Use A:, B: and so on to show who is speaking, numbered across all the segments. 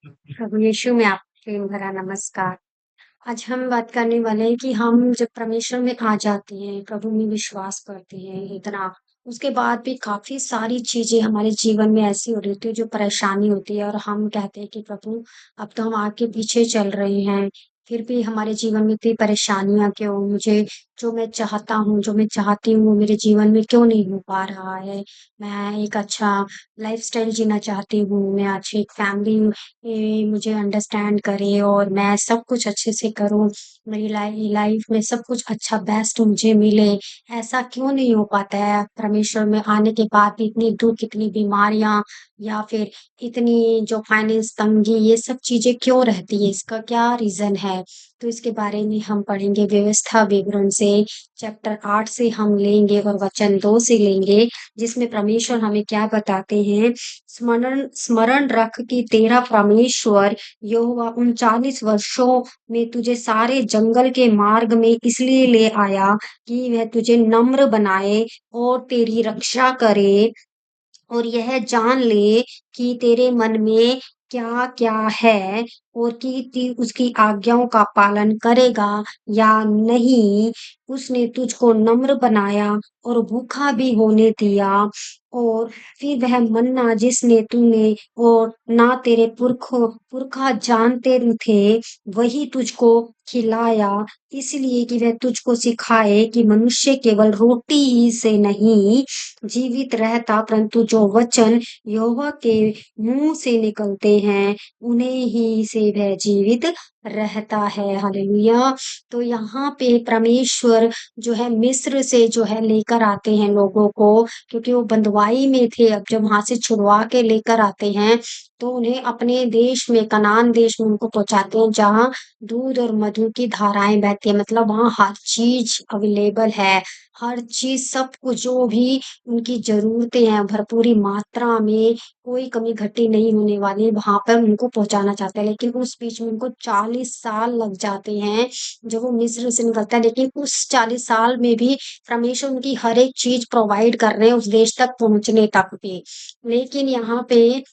A: प्रभु यीशु में आपको प्रेम भरा नमस्कार। आज हम बात करने वाले हैं कि हम जब परमेश्वर में आ जाते हैं, प्रभु में विश्वास करते हैं इतना, उसके बाद भी काफ़ी सारी चीज़ें हमारे जीवन में ऐसी हो रही होती है जो परेशानी होती है और हम कहते हैं कि प्रभु अब तो हम आपके पीछे चल रहे हैं, फिर भी हमारे जीवन में इतनी परेशानियाँ क्यों? मुझे जो मैं चाहता हूँ, जो मैं चाहती हूँ वो मेरे जीवन में क्यों नहीं हो पा रहा है? मैं एक अच्छा लाइफ़स्टाइल जीना चाहती हूँ, मैं अच्छी एक फैमिली मुझे अंडरस्टैंड करे और मैं सब कुछ अच्छे से करूँ, मेरी लाइफ में सब कुछ अच्छा बेस्ट मुझे मिले, ऐसा क्यों नहीं हो पाता है? परमेश्वर में आने के बाद भी इतनी दुःख, इतनी बीमारियाँ या फिर इतनी जो फाइनेंस तंगी, ये सब चीज़ें क्यों रहती है? इसका क्या रीज़न है? तो इसके बारे में हम पढ़ेंगे व्यवस्था विवरण से, चैप्टर 8 से हम लेंगे और वचन 2 से लेंगे, जिसमें परमेश्वर हमें क्या बताते हैं स्मरण स्मरण रख कि तेरा परमेश्वर यहोवा उन 40 वर्षों में तुझे सारे जंगल के मार्ग में इसलिए ले आया कि वह तुझे नम्र बनाए और तेरी रक्षा करे और यह जान ले कि तेरे मन में क्या-क्या है और कि ती उसकी आज्ञाओं का पालन करेगा या नहीं। उसने तुझको नम्र बनाया और भूखा भी होने दिया और फिर वह मन्ना जिसने तूने और ना तेरे पुरखा जानते थे, वही तुझको खिलाया इसलिए कि वह तुझको सिखाए कि मनुष्य केवल रोटी ही से नहीं जीवित रहता परंतु जो वचन यहोवा के मुंह से निकलते हैं उन्हें ही से वह जीवित रहता है हालेलुया। तो यहाँ पे परमेश्वर जो है मिस्र से जो है लेकर आते हैं लोगों को क्योंकि वो बंधुआई में थे। अब जब वहां से छुड़वा के लेकर आते हैं तो उन्हें अपने देश में कनान देश में उनको पहुंचाते हैं जहाँ दूध और मधु की धाराएं बहती है। मतलब वहाँ हर चीज अवेलेबल है, हर चीज सब कुछ जो भी उनकी ज़रूरतें हैं भरपूरी मात्रा में, कोई कमी-घटी नहीं होने वाली, वहाँ पर उनको पहुँचाना चाहते हैं। लेकिन उस बीच में उनको 40 साल लग जाते हैं, जब वो मिस्र से निकलता है। लेकिन उस 40 साल में भी परमेश्वर उनकी हर एक चीज़ प्रोवाइड कर रहे हैं उस देश तक पहुँचने तक भी। लेकिन यहाँ पे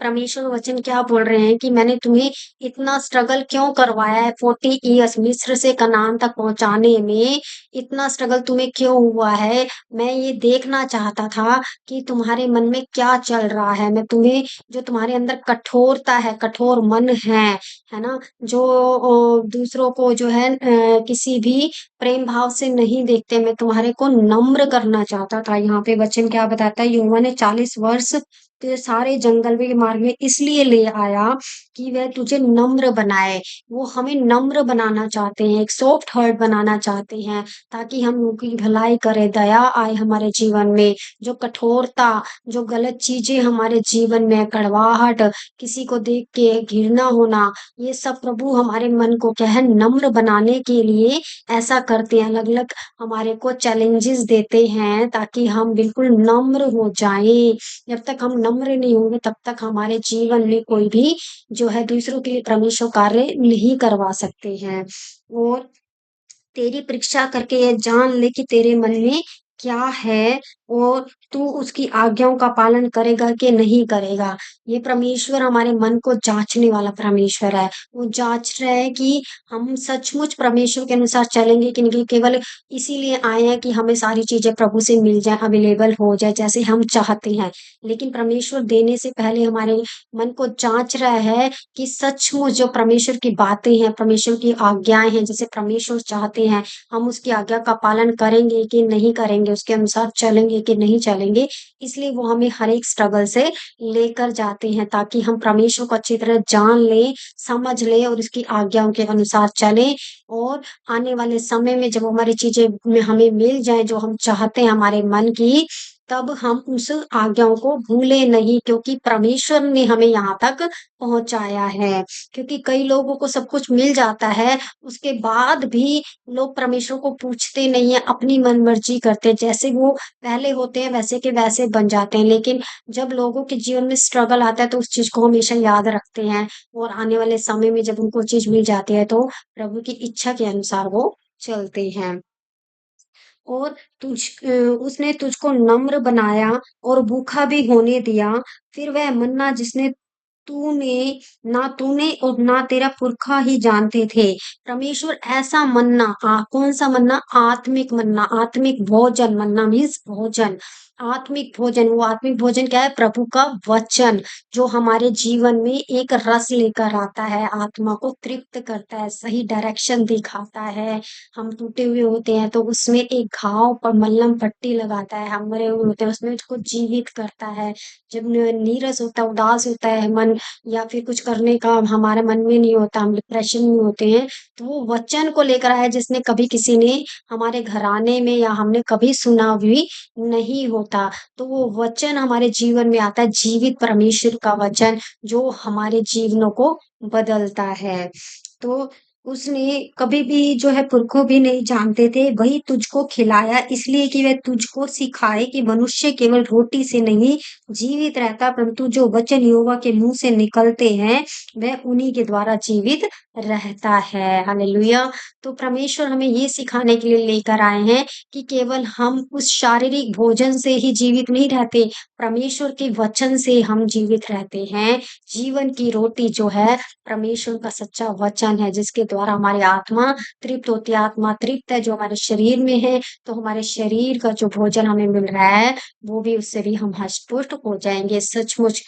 A: परमेश्वर वचन क्या बोल रहे हैं कि मैंने तुम्हें इतना स्ट्रगल क्यों करवाया है 40 इयर्स मिस्र से कनान तक पहुंचाने में इतना स्ट्रगल तुम्हें क्यों हुआ है मैं ये देखना चाहता था कि तुम्हारे मन में क्या चल रहा है मैं तुम्हें जो तुम्हारे अंदर कठोरता है कठोर मन है ना जो दूसरों को जो है किसी भी प्रेम भाव से नहीं देखते मैं तुम्हारे को नम्र करना चाहता था यहाँ पे वचन क्या बताता है यहोवा ने 40 वर्ष तेरे सारे जंगल में मार्ग में इसलिए ले आया कि वह तुझे नम्र बनाए। वो हमें नम्र बनाना चाहते हैं, एक सॉफ्ट हार्ट बनाना चाहते हैं, ताकि हम लोगों की भलाई करें, दया आए हमारे जीवन में। जो कठोरता, जो गलत चीज़ें हमारे जीवन में, कड़वाहट, किसी को देख के घृणा होना, ये सब प्रभु हमारे मन को क्या है नम्र बनाने के लिए ऐसा करते हैं। अलग-अलग हमारे को चैलेंजेस देते हैं ताकि हम बिल्कुल नम्र हो जाएँ। जब तक हम नम्र नहीं होंगे तब तक हमारे जीवन में कोई भी जो है दूसरों के लिए परमेश्वर कार्य नहीं करवा सकते हैं। और तेरी परीक्षा करके ये जान ले कि तेरे मन में क्या है और तू उसकी आज्ञाओं का पालन करेगा कि नहीं करेगा। ये परमेश्वर हमारे मन को जाँचने वाला परमेश्वर है। वो जाँच रहा है कि हम सचमुच परमेश्वर के अनुसार चलेंगे कि नहीं, केवल इसीलिए आए हैं कि हमें सारी चीज़ें प्रभु से मिल जाएँ, अवेलेबल हो जाए जैसे हम चाहते हैं। लेकिन परमेश्वर देने से पहले हमारे मन को जाँच रहा है कि सचमुच जो परमेश्वर की बातें हैं, परमेश्वर की आज्ञाएँ हैं, जैसे परमेश्वर चाहते हैं, हम उसकी आज्ञा का पालन करेंगे कि नहीं करेंगे, उसके अनुसार चलेंगे कि नहीं चलेंगे। इसलिए वो हमें हर एक स्ट्रगल से लेकर जाते हैं ताकि हम परमेश्वर को अच्छी तरह जान लें, समझ लें और उसकी आज्ञाओं के अनुसार चलें और आने वाले समय में जब हमारी चीज़ें में हमें मिल जाएँ जो हम चाहते हैं हमारे मन की, तब हम उस आज्ञाओं को भूलें नहीं क्योंकि परमेश्वर ने हमें यहाँ तक पहुँचाया है। क्योंकि कई लोगों को सब कुछ मिल जाता है, उसके बाद भी लोग परमेश्वर को पूछते नहीं हैं, अपनी मन-मर्ज़ी करते हैं। जैसे वो पहले होते हैं वैसे के वैसे बन जाते हैं। लेकिन जब लोगों के जीवन में स्ट्रगल आता है तो उस चीज़ को हमेशा याद रखते हैं और आने वाले समय में जब उनको चीज़ मिल जाती है तो प्रभु की इच्छा के अनुसार वो चलते हैं। और उसने तुझको नम्र बनाया और भूखा भी होने दिया। फिर वह मन्ना जिसने तूने और ना तेरा पुरखा ही जानते थे। परमेश्वर ऐसा मन्ना, कौन सा मन्ना? आत्मिक मन्ना, आत्मिक भोजन, मन्ना मीन्स भोजन, आत्मिक भोजन। वो आत्मिक भोजन क्या है? प्रभु का वचन, जो हमारे जीवन में एक रस लेकर आता है, आत्मा को तृप्त करता है, सही डायरेक्शन दिखाता है। हम टूटे हुए होते हैं तो उसमें एक घाव पर मल्लम पट्टी लगाता है, हम मरे हुए होते हैं उसमें उसको जीवित करता है। जब नीरस होता है, उदास होता है मन, या फिर कुछ करने का हमारे मन में नहीं होता, हम डिप्रेशन में होते हैं, तो वो वचन को लेकर आया जिसने कभी किसी ने हमारे घराने में या हमने कभी सुना भी नहीं होता। तो वो वचन हमारे जीवन में आता है, जीवित परमेश्वर का वचन, जो हमारे जीवनों को बदलता है। तो उसने कभी भी जो है पुरखों भी नहीं जानते थे, वही तुझको खिलाया इसलिए कि वह तुझको सिखाए कि मनुष्य केवल रोटी से नहीं जीवित रहता, परंतु जो वचन यहोवा के मुंह से निकलते हैं वह उन्हीं के द्वारा जीवित रहता है। हालेलुया। तो परमेश्वर हमें ये सिखाने के लिए लेकर आए हैं कि केवल हम उस शारीरिक भोजन से ही जीवित नहीं रहते, परमेश्वर के वचन से हम जीवित रहते हैं। जीवन की रोटी जो है परमेश्वर का सच्चा वचन है, जिसके द्वारा हमारी आत्मा तृप्त होती है। आत्मा तृप्त है जो हमारे शरीर में है, तो हमारे शरीर का जो भोजन हमें मिल रहा है, वो भी उससे भी हम हष्ट-पुष्ट हो जाएँगे। सचमुच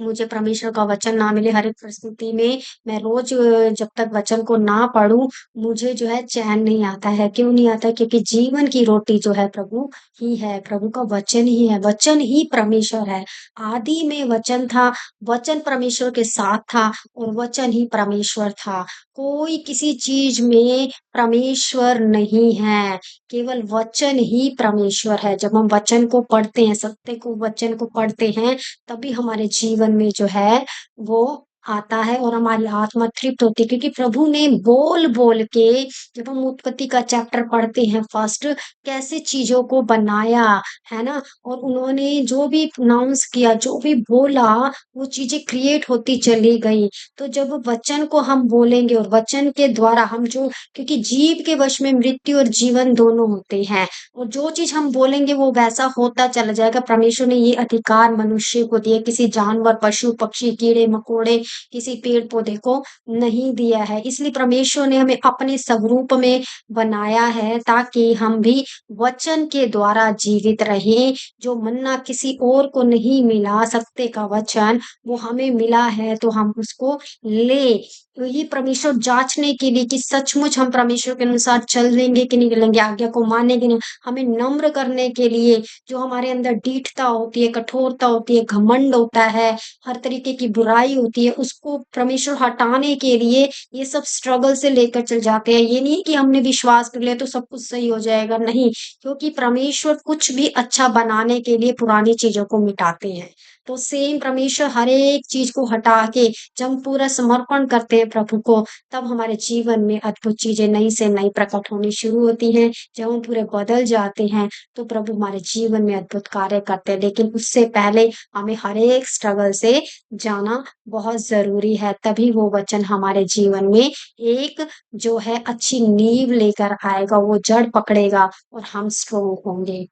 A: मुझे परमेश्वर का वचन ना मिले हर एक परिस्थिति में, मैं रोज जब तक वचन को ना पढूँ, मुझे जो है चैन नहीं आता है। क्यों नहीं आता? क्योंकि जीवन की रोटी जो है प्रभु ही है, प्रभु का वचन ही है, वचन ही परमेश्वर है। आदि में वचन था, वचन परमेश्वर के साथ था और वचन ही परमेश्वर था। कोई किसी चीज़ में परमेश्वर नहीं है, केवल वचन ही परमेश्वर है। जब हम वचन को पढ़ते हैं, सत्य को वचन को पढ़ते हैं, तभी हमारे जीवन में जो है वो आता है और हमारी आत्मा तृप्त होती है, क्योंकि प्रभु ने बोल-बोल के, जब हम उत्पत्ति का चैप्टर पढ़ते हैं फर्स्ट, कैसे चीज़ों को बनाया, है ना? और उन्होंने जो भी प्रोनाउंस किया, जो भी बोला, वो चीज़ें क्रिएट होती चली गई। तो जब वचन को हम बोलेंगे और वचन के द्वारा हम जो, क्योंकि जीव के वश में मृत्यु और जीवन दोनों होते हैं, और जो चीज़ हम बोलेंगे वो वैसा होता चला जाएगा। परमेश्वर ने ये अधिकार मनुष्य को दिया, किसी जानवर, पशु, पक्षी, कीड़े-मकोड़े, किसी पेड़-पौधे को नहीं दिया है। इसलिए परमेश्वर ने हमें अपने स्वरूप में बनाया है, ताकि हम भी वचन के द्वारा जीवित रहें। जो मन्ना किसी और को नहीं मिला, सत्य का वचन, वो हमें मिला है, तो हम उसको लें। तो ये परमेश्वर जाँचने के लिए कि सचमुच हम परमेश्वर के अनुसार चल लेंगे कि नहीं चलेंगे, आज्ञा को मानेंगे नहीं, हमें नम्र करने के लिए, जो हमारे अंदर ढीठता होती है, कठोरता होती है, घमंड होता है, हर तरीके की बुराई होती है, उसको परमेश्वर हटाने के लिए ये सब स्ट्रगल से लेकर चल जाते हैं। ये नहीं कि हमने विश्वास कर लिया तो सब कुछ सही हो जाएगा, नहीं, क्योंकि परमेश्वर कुछ भी अच्छा बनाने के लिए पुरानी चीज़ों को मिटाते हैं। तो सेम परमेश्वर हर एक चीज़ को हटा के, जब हम पूरा समर्पण करते हैं प्रभु को, तब हमारे जीवन में अद्भुत चीज़ें नई से नई प्रकट होनी शुरू होती हैं। जब हम पूरे बदल जाते हैं, तो प्रभु हमारे जीवन में अद्भुत कार्य करते हैं। लेकिन उससे पहले हमें हर एक स्ट्रगल से जाना बहुत ज़रूरी है, तभी वो वचन हमारे जीवन में एक जो है अच्छी नींव लेकर आएगा, वो जड़ पकड़ेगा और हम स्ट्रॉन्ग होंगे।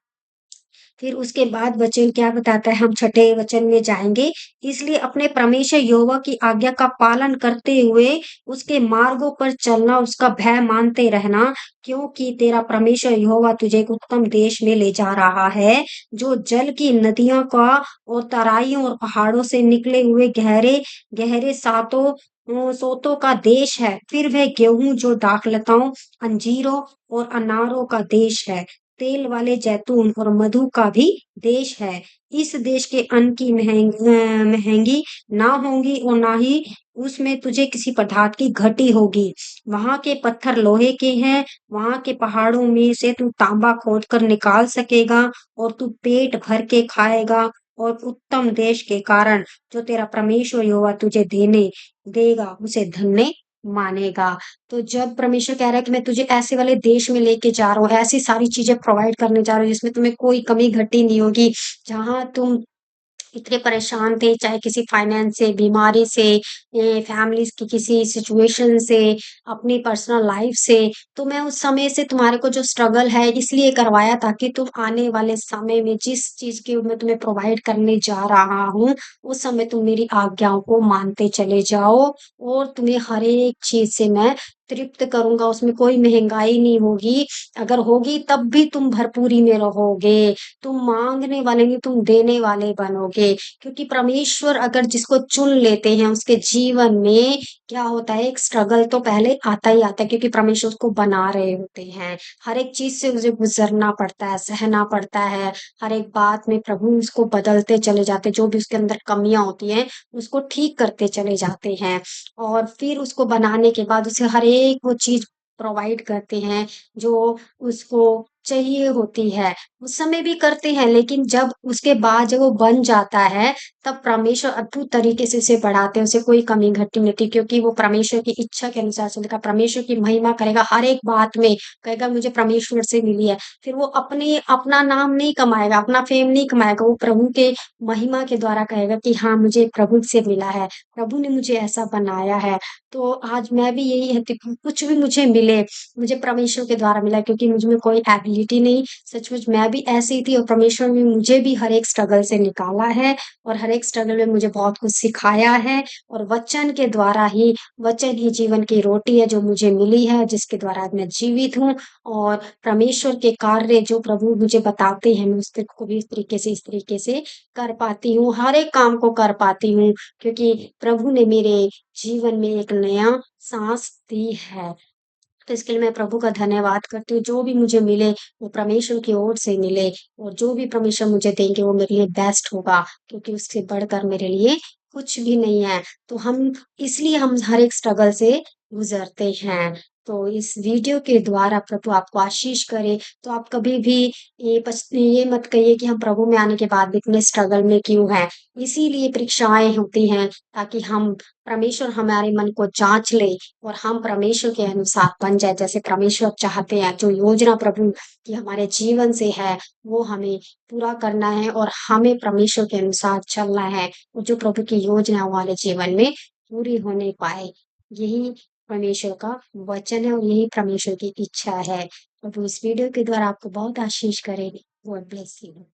A: फिर उसके बाद वचन क्या बताता है, हम छठे वचन में जाएँगे। इसलिए अपने परमेश्वर यहोवा की आज्ञा का पालन करते हुए उसके मार्गों पर चलना, उसका भय मानते रहना, क्योंकि तेरा परमेश्वर यहोवा तुझे एक उत्तम देश में ले जा रहा है, जो जल की नदियों का और तराइयों और पहाड़ों से निकले हुए गहरे सोतों का देश है। फिर वह गेहूँ जो दाखलताओं, अंजीरों और अनारों का देश है। तेल वाले जैतून और मधु का भी देश है। इस देश के अन्न की महँगी ना होंगी और ना ही उसमें तुझे किसी पदार्थ की घटी होगी। वहाँ के पत्थर लोहे के हैं, वहाँ के पहाड़ों में से तू तांबा खोद कर निकाल सकेगा और तू पेट भर के खाएगा, और उत्तम देश के कारण जो तेरा परमेश्वर यहोवा तुझे देने देगा, उसे धन्य मानेगा। तो जब परमेश्वर कह रहा है कि मैं तुझे ऐसे वाले देश में लेके जा रहा हूँ, ऐसी सारी चीज़ें प्रोवाइड करने जा रहा हूँ जिसमें तुम्हें कोई कमी-घटी नहीं होगी, जहाँ तुम इतने परेशान थे, चाहे किसी फाइनेंस से, बीमारी से, फैमिलीज़ की किसी सिचुएशन से, अपनी पर्सनल लाइफ़ से, तो मैं उस समय से तुम्हारे को जो स्ट्रगल है इसलिए करवाया ताकि तुम आने वाले समय में जिस चीज़ की मैं तुम्हें प्रोवाइड करने जा रहा हूँ, उस समय तुम मेरी आज्ञाओं को मानते चले जाओ और तुम्हें हर एक चीज़ से मैं तृप्त करूँगा, उसमें कोई महँगाई नहीं होगी, अगर होगी तब भी तुम भरपूरी में रहोगे। तुम माँगने वाले नहीं, तुम देने वाले बनोगे। क्योंकि परमेश्वर अगर जिसको चुन लेते हैं, उसके जीवन में क्या होता है, एक स्ट्रगल तो पहले आता ही आता है क्योंकि परमेश्वर उसको बना रहे होते हैं। हर एक चीज़ से उसे गुज़रना पड़ता है, सहना पड़ता है। हर एक बात में प्रभु उसको बदलते चले जाते हैं, जो भी उसके अंदर कमियाँ होती हैं, उसको ठीक करते चले जाते हैं। और फिर उसको बनाने के बाद उसे हर एक वो चीज़ प्रोवाइड करते हैं, जो उसको चाहिए होती है। उस समय भी करते हैं, लेकिन जब उसके बाद जब वो बन जाता है, तब परमेश्वर अद्भुत तरीके से उसे बढ़ाते हैं, उसे कोई कमी-घटी नहीं होती क्योंकि वो परमेश्वर की इच्छा के अनुसार चलेगा, परमेश्वर की महिमा करेगा हर एक बात में, कहेगा मुझे परमेश्वर से मिली है। फिर वो अपना नाम नहीं कमाएगा, अपना फेम नहीं कमाएगा, वो प्रभु के महिमा के द्वारा कहेगा कि हाँ, मुझे प्रभु से मिला है, प्रभु ने मुझे ऐसा बनाया है। तो आज मैं भी यही है कि कुछ भी मुझे मिले, मुझे परमेश्वर के द्वारा मिला क्योंकि मुझ में कोई एबिलिटी नहीं, सचमुच मैं भी ऐसी थी और परमेश्वर ने मुझे भी हर एक स्ट्रगल से निकाला है और हर एक स्ट्रगल में मुझे बहुत कुछ सिखाया है और वचन ही जीवन की रोटी है जो मुझे मिली है, जिसके द्वारा आज मैं जीवित हूँ और परमेश्वर के कार्य जो प्रभु मुझे बताते हैं, मैं को भी इस तरीके से कर पाती हूँ, हर एक काम को कर पाती हूँ क्योंकि प्रभु ने मेरे जीवन में एक नया साँस दी है। तो इसके लिए मैं प्रभु का धन्यवाद करती हूँ, जो भी मुझे मिले वो परमेश्वर की ओर से मिले और जो भी परमेश्वर मुझे देंगे वो मेरे लिए बेस्ट होगा क्योंकि उससे बढ़कर मेरे लिए कुछ भी नहीं है। तो हम हर एक स्ट्रगल से गुज़रते हैं। तो इस वीडियो के द्वारा प्रभु आपको आशीष करे, तो आप कभी भी ये मत कहिए कि हम प्रभु में आने के बाद भी इतने स्ट्रगल में क्यों हैं। इसीलिए परीक्षाएँ होती हैं ताकि हम परमेश्वर हमारे मन को जाँच ले और हम परमेश्वर के अनुसार बन जाए जैसे परमेश्वर चाहते हैं। जो योजना प्रभु की हमारे जीवन से है, वो हमें पूरा करना है और हमें परमेश्वर के अनुसार चलना है। और जो प्रभु की योजना हमारे जीवन में पूरी होने पाए। यही परमेश्वर का वचन है और यही परमेश्वर की इच्छा है। प्रभु इस वीडियो के द्वारा आपको बहुत आशीष करे। God bless you.